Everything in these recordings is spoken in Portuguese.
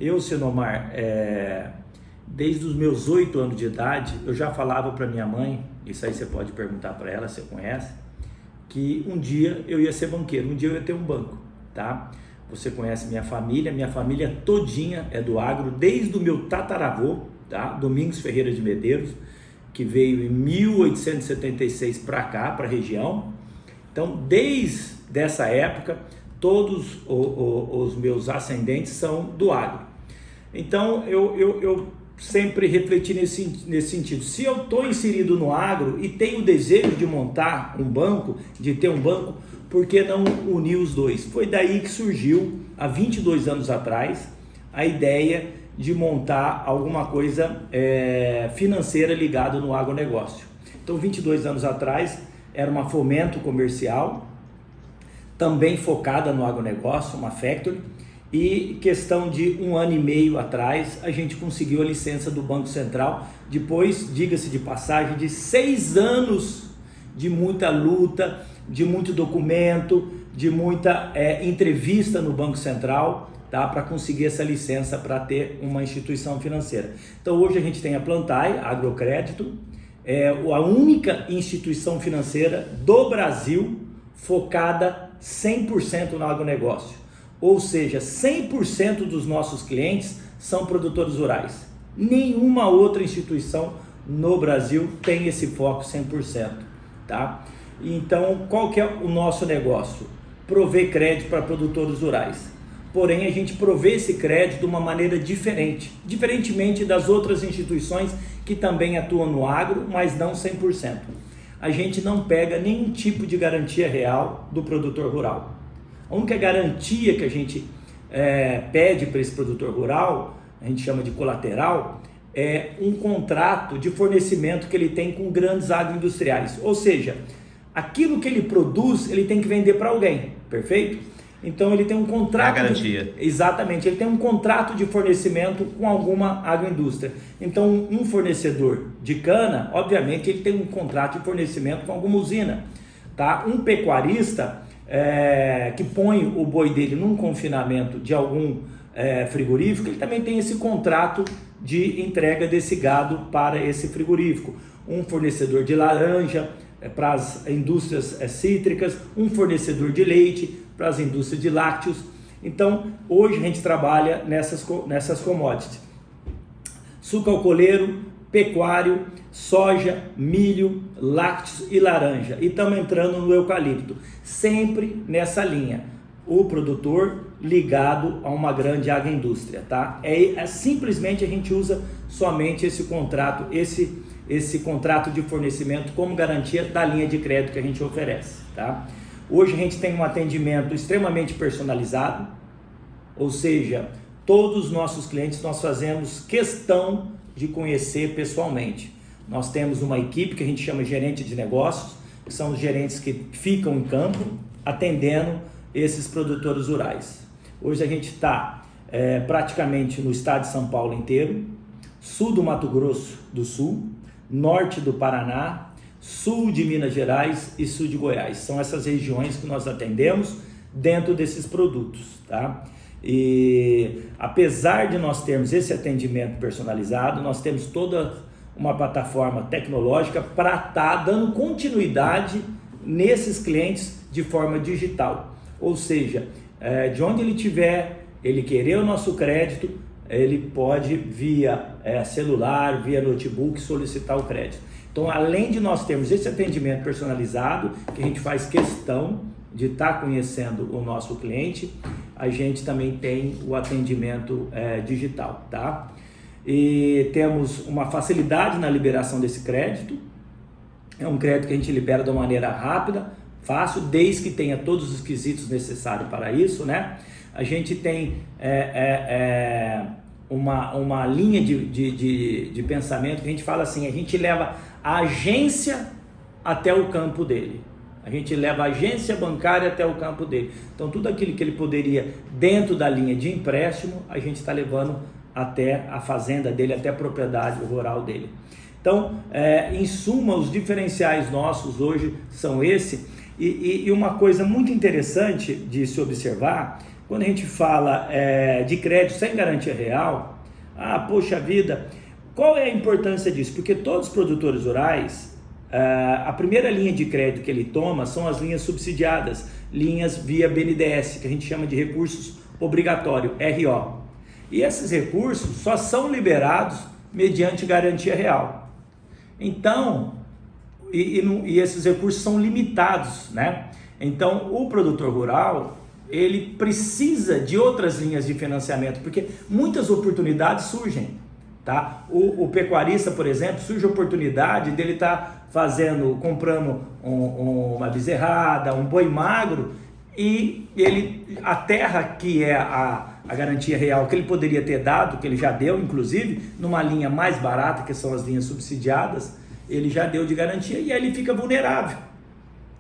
Eu, Sinomar, desde os meus 8 anos de idade, eu já falava para minha mãe, isso aí você pode perguntar para ela, você conhece, que um dia eu ia ser banqueiro, um dia eu ia ter um banco, tá? Você conhece minha família todinha é do agro, desde o meu tataravô, tá? Domingos Ferreira de Medeiros, que veio em 1876 para cá, para a região. Então, desde essa época, todos os meus ascendentes são do agro. Então, eu sempre refleti nesse sentido. Se eu estou inserido no agro e tenho o desejo de montar um banco, de ter um banco, por que não unir os dois? Foi daí que surgiu, há 22 anos atrás, a ideia de montar alguma coisa financeira ligada no agronegócio. Então, 22 anos atrás, era uma fomento comercial, também focada no agronegócio, uma factory, e questão de 1 ano e meio atrás, a gente conseguiu a licença do Banco Central, depois, diga-se de passagem, de 6 anos de muita luta, de muito documento, de muita entrevista no Banco Central, tá? Para conseguir essa licença para ter uma instituição financeira. Então hoje a gente tem a Plantae Agrocrédito, a única instituição financeira do Brasil focada 100% no agronegócio. Ou seja, 100% dos nossos clientes são produtores rurais. Nenhuma outra instituição no Brasil tem esse foco 100%, tá? Então, qual que é o nosso negócio? Prover crédito para produtores rurais. Porém, a gente provê esse crédito de uma maneira diferentemente das outras instituições que também atuam no agro, mas não 100%. A gente não pega nenhum tipo de garantia real do produtor rural. A única garantia que a gente pede para esse produtor rural, a gente chama de colateral, é um contrato de fornecimento que ele tem com grandes agroindustriais. Ou seja, aquilo que ele produz, ele tem que vender para alguém, perfeito? Então ele tem um contrato... É a garantia. Exatamente, ele tem um contrato de fornecimento com alguma agroindústria. Então um fornecedor de cana, obviamente ele tem um contrato de fornecimento com alguma usina, tá? Um pecuarista... que põe o boi dele num confinamento de algum frigorífico, ele também tem esse contrato de entrega desse gado para esse frigorífico. Um fornecedor de laranja para as indústrias cítricas, um fornecedor de leite para as indústrias de lácteos. Então, hoje a gente trabalha nessas commodities. Suco alcooleiro, pecuário, soja, milho, lácteos e laranja. E estamos entrando no eucalipto, sempre nessa linha. O produtor ligado a uma grande agroindústria, tá? Simplesmente a gente usa somente esse contrato, esse contrato de fornecimento como garantia da linha de crédito que a gente oferece, tá? Hoje a gente tem um atendimento extremamente personalizado, ou seja, todos os nossos clientes nós fazemos questão de conhecer pessoalmente. Nós temos uma equipe que a gente chama gerente de negócios, que são os gerentes que ficam em campo atendendo esses produtores rurais. Hoje a gente está praticamente no estado de São Paulo inteiro, sul do Mato Grosso do Sul, norte do Paraná, sul de Minas Gerais e sul de Goiás. São essas regiões que nós atendemos dentro desses produtos, tá? E apesar de nós termos esse atendimento personalizado, nós temos toda uma plataforma tecnológica para estar dando continuidade nesses clientes de forma digital. Ou seja, de onde ele tiver, ele querer o nosso crédito, ele pode via celular, via notebook solicitar o crédito. Então, além de nós termos esse atendimento personalizado, que a gente faz questão de estar conhecendo o nosso cliente, a gente também tem o atendimento digital, tá? E temos uma facilidade na liberação desse crédito. É um crédito que a gente libera de uma maneira rápida, fácil, desde que tenha todos os requisitos necessários para isso, né? A gente tem uma linha de pensamento que a gente fala assim, a gente leva a agência até o campo dele. A gente leva a agência bancária até o campo dele. Então, tudo aquilo que ele poderia, dentro da linha de empréstimo, a gente está levando até a fazenda dele, até a propriedade rural dele. Então, em suma, os diferenciais nossos hoje são esse. E uma coisa muito interessante de se observar, quando a gente fala de crédito sem garantia real, poxa vida, qual é a importância disso? Porque todos os produtores rurais, a primeira linha de crédito que ele toma são as linhas subsidiadas, linhas via BNDES, que a gente chama de recursos obrigatórios, RO. E esses recursos só são liberados mediante garantia real. Então, e esses recursos são limitados, né? Então, o produtor rural, ele precisa de outras linhas de financiamento, porque muitas oportunidades surgem, tá? O pecuarista, por exemplo, surge a oportunidade dele estar comprando uma bezerrada, um boi magro, e a terra que é a garantia real que ele poderia ter dado, que ele já deu, inclusive, numa linha mais barata, que são as linhas subsidiadas, ele já deu de garantia, e aí ele fica vulnerável.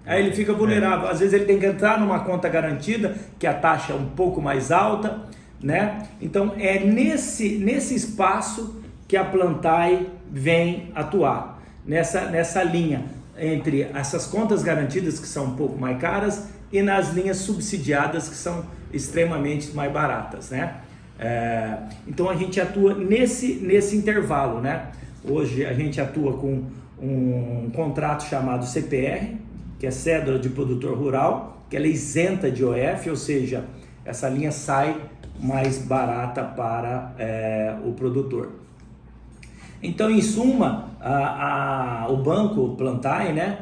Às vezes ele tem que entrar numa conta garantida, que a taxa é um pouco mais alta, né? Então é nesse espaço que a Plantae vem atuar, nessa linha entre essas contas garantidas, que são um pouco mais caras, e nas linhas subsidiadas, que são extremamente mais baratas, né? Então a gente atua nesse intervalo, né? Hoje a gente atua com um contrato chamado CPR, que é Cédula de Produtor Rural, que ela é isenta de OF, ou seja, essa linha sai mais barata para o produtor. Então, em suma, o banco Plantae, né,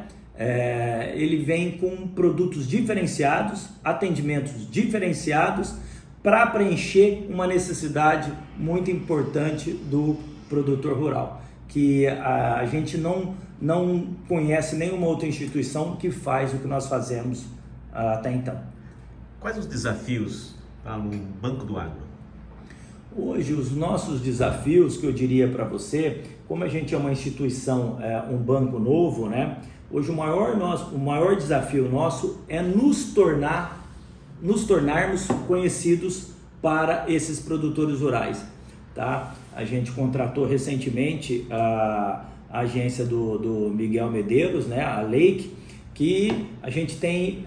ele vem com produtos diferenciados, atendimentos diferenciados, para preencher uma necessidade muito importante do produtor rural, que a gente não conhece nenhuma outra instituição que faz o que nós fazemos até então. Quais os desafios para o Banco do Agro? Hoje, os nossos desafios, que eu diria para você, como a gente é uma instituição, um banco novo, né? Hoje o maior desafio nosso é nos tornarmos conhecidos para esses produtores rurais, tá? A gente contratou recentemente a agência do Miguel Medeiros, né? A Lake, que a gente tem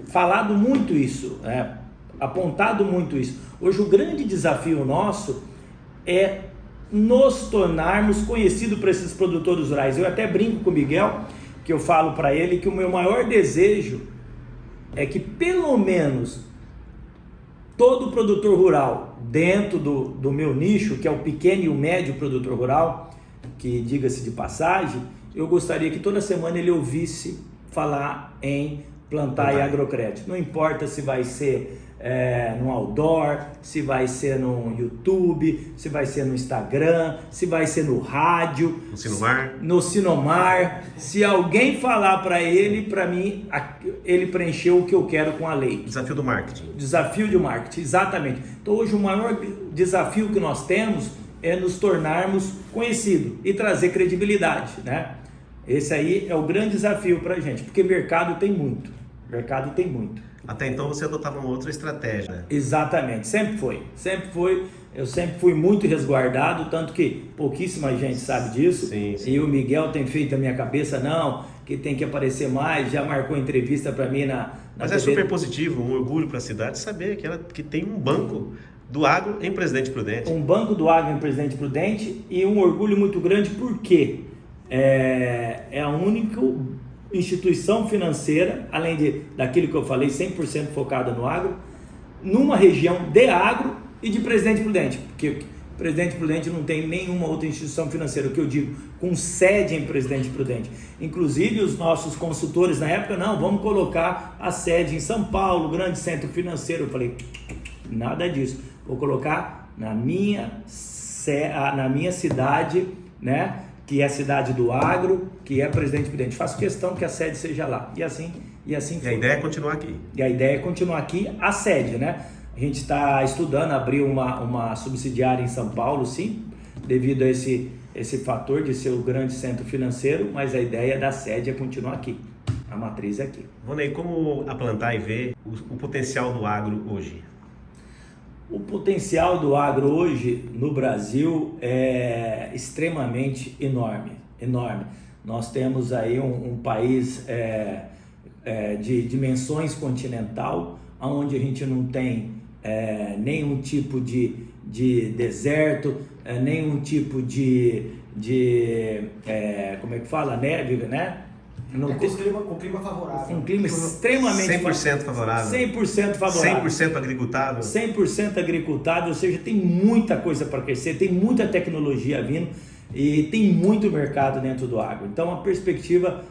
falado muito isso, apontado muito isso. Hoje o grande desafio nosso é nos tornarmos conhecidos para esses produtores rurais. Eu até brinco com o Miguel, que eu falo para ele que o meu maior desejo é que pelo menos todo produtor rural dentro do meu nicho, que é o pequeno e o médio produtor rural, que diga-se de passagem, eu gostaria que toda semana ele ouvisse falar em Plantae Agrocrédito. Não importa se vai ser no outdoor, se vai ser no YouTube, se vai ser no Instagram, se vai ser no rádio, no Sinomar. Se alguém falar para mim, ele preencheu o que eu quero com a lei. Desafio do marketing. Desafio de marketing, exatamente. Então hoje o maior desafio que nós temos é nos tornarmos conhecidos e trazer credibilidade, né? Esse aí é o grande desafio para a gente, porque mercado tem muito. Até então você adotava uma outra estratégia, né? Exatamente, sempre foi. Eu sempre fui muito resguardado, tanto que pouquíssima gente sabe disso. Sim. E o Miguel tem feito a minha cabeça, que tem que aparecer mais, já marcou entrevista para mim na Mas TV. É super positivo, um orgulho para a cidade saber que tem um banco do agro em Presidente Prudente. Um banco do agro em Presidente Prudente, e um orgulho muito grande porque é a única instituição financeira, além daquilo que eu falei, 100% focada no agro, numa região de agro e de Presidente Prudente, porque Presidente Prudente não tem nenhuma outra instituição financeira, o que eu digo, com sede em Presidente Prudente. Inclusive os nossos consultores na época, vamos colocar a sede em São Paulo, grande centro financeiro. Eu falei, nada disso, vou colocar na minha cidade, né? Que é a cidade do agro, que é Presidente Prudente. Faço questão que a sede seja lá. E assim foi. E a ideia é continuar aqui. E a ideia é continuar aqui, a sede, né? A gente está estudando abrir uma subsidiária em São Paulo, sim, devido a esse fator de ser o grande centro financeiro, mas a ideia da sede é continuar aqui. A matriz é aqui. Vonei, como a Plantae vê o potencial do agro hoje? O potencial do agro hoje no Brasil é extremamente enorme. Nós temos aí um país de dimensões continental, onde a gente não tem nenhum tipo de deserto, nenhum tipo como é que fala? Neve, né? Com clima favorável. Um clima extremamente 100% favorável. 100% favorável. 100% agricultável. 100% agricultável, ou seja, tem muita coisa para crescer, tem muita tecnologia vindo e tem muito mercado dentro do agro. Então a perspectiva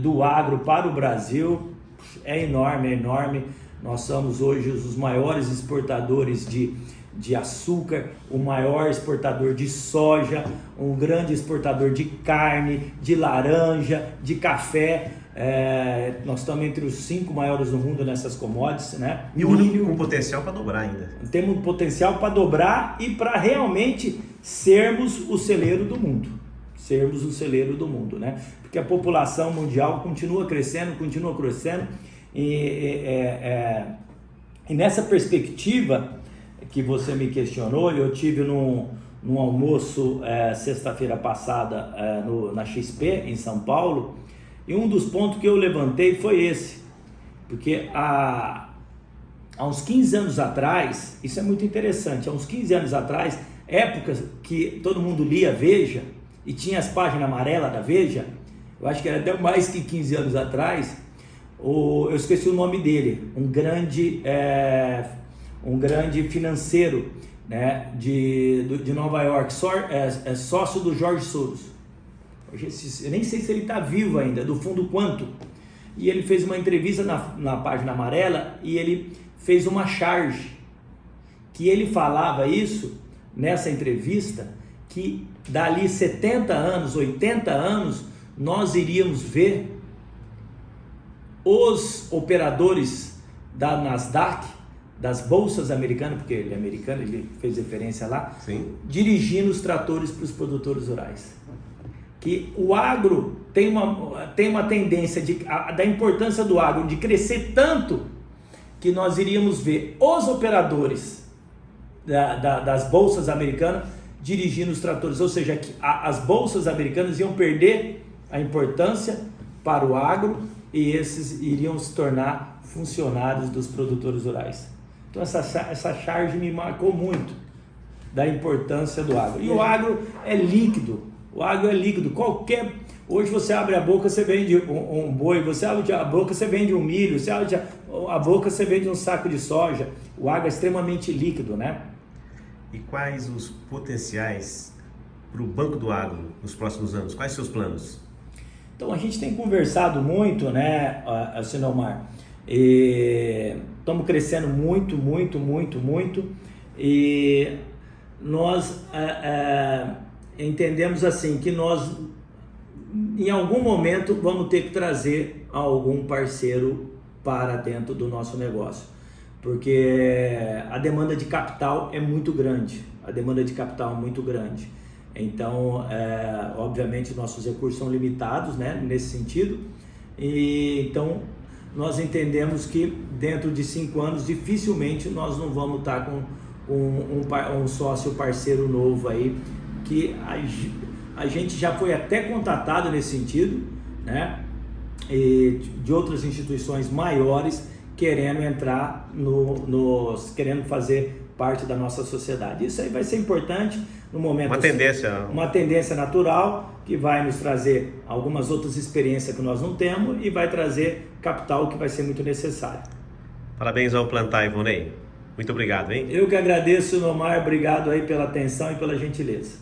do agro para o Brasil é enorme, é enorme. Nós somos hoje os maiores exportadores de açúcar, o maior exportador de soja, um grande exportador de carne, de laranja, de café. Nós estamos entre os 5 maiores do mundo nessas commodities, né? E o único com potencial para dobrar ainda. Temos potencial para dobrar e para realmente sermos o celeiro do mundo. Sermos o celeiro do mundo, né? Porque a população mundial continua crescendo. E nessa perspectiva que você me questionou, eu tive num almoço sexta-feira passada na XP em São Paulo, e um dos pontos que eu levantei foi esse, porque há uns 15 anos atrás, isso é muito interessante, há uns 15 anos atrás, épocas que todo mundo lia Veja e tinha as páginas amarelas da Veja, eu acho que era até mais que 15 anos atrás, eu esqueci o nome dele, um grande financeiro, né, de Nova York, sócio do George Soros. Eu nem sei se ele está vivo ainda, do Fundo Quanto. E ele fez uma entrevista na página amarela e ele fez uma charge, que ele falava isso nessa entrevista, que dali 70 anos, 80 anos, nós iríamos ver os operadores da Nasdaq, das bolsas americanas, porque ele é americano, ele fez referência lá, sim, dirigindo os tratores para os produtores rurais. Que o agro tem uma tendência da importância do agro de crescer tanto que nós iríamos ver os operadores das bolsas americanas dirigindo os tratores, ou seja, que as bolsas americanas iam perder a importância para o agro e esses iriam se tornar funcionários dos produtores rurais. Então essa charge me marcou muito da importância do agro. E o agro é líquido. O agro é líquido. Hoje você abre a boca, você vende um boi, você abre a boca, você vende um milho, você abre a boca, você vende um saco de soja. O agro é extremamente líquido, né? E quais os potenciais para o Banco do Agro nos próximos anos? Quais seus planos? Então a gente tem conversado muito, né, Sinomar? Estamos crescendo muito, e nós entendemos assim que nós em algum momento vamos ter que trazer algum parceiro para dentro do nosso negócio, porque a demanda de capital é muito grande, então obviamente nossos recursos são limitados, né, nesse sentido, e então nós entendemos que dentro de 5 anos dificilmente nós não vamos estar com um sócio parceiro novo aí, que a gente já foi até contatado nesse sentido, né, e de outras instituições maiores querendo entrar querendo fazer parte da nossa sociedade. Isso aí vai ser importante no momento. Uma tendência natural que vai nos trazer algumas outras experiências que nós não temos e vai trazer capital que vai ser muito necessário. Parabéns ao Plantar, Ivonei. Muito obrigado, hein? Eu que agradeço, Nomar. Obrigado aí pela atenção e pela gentileza.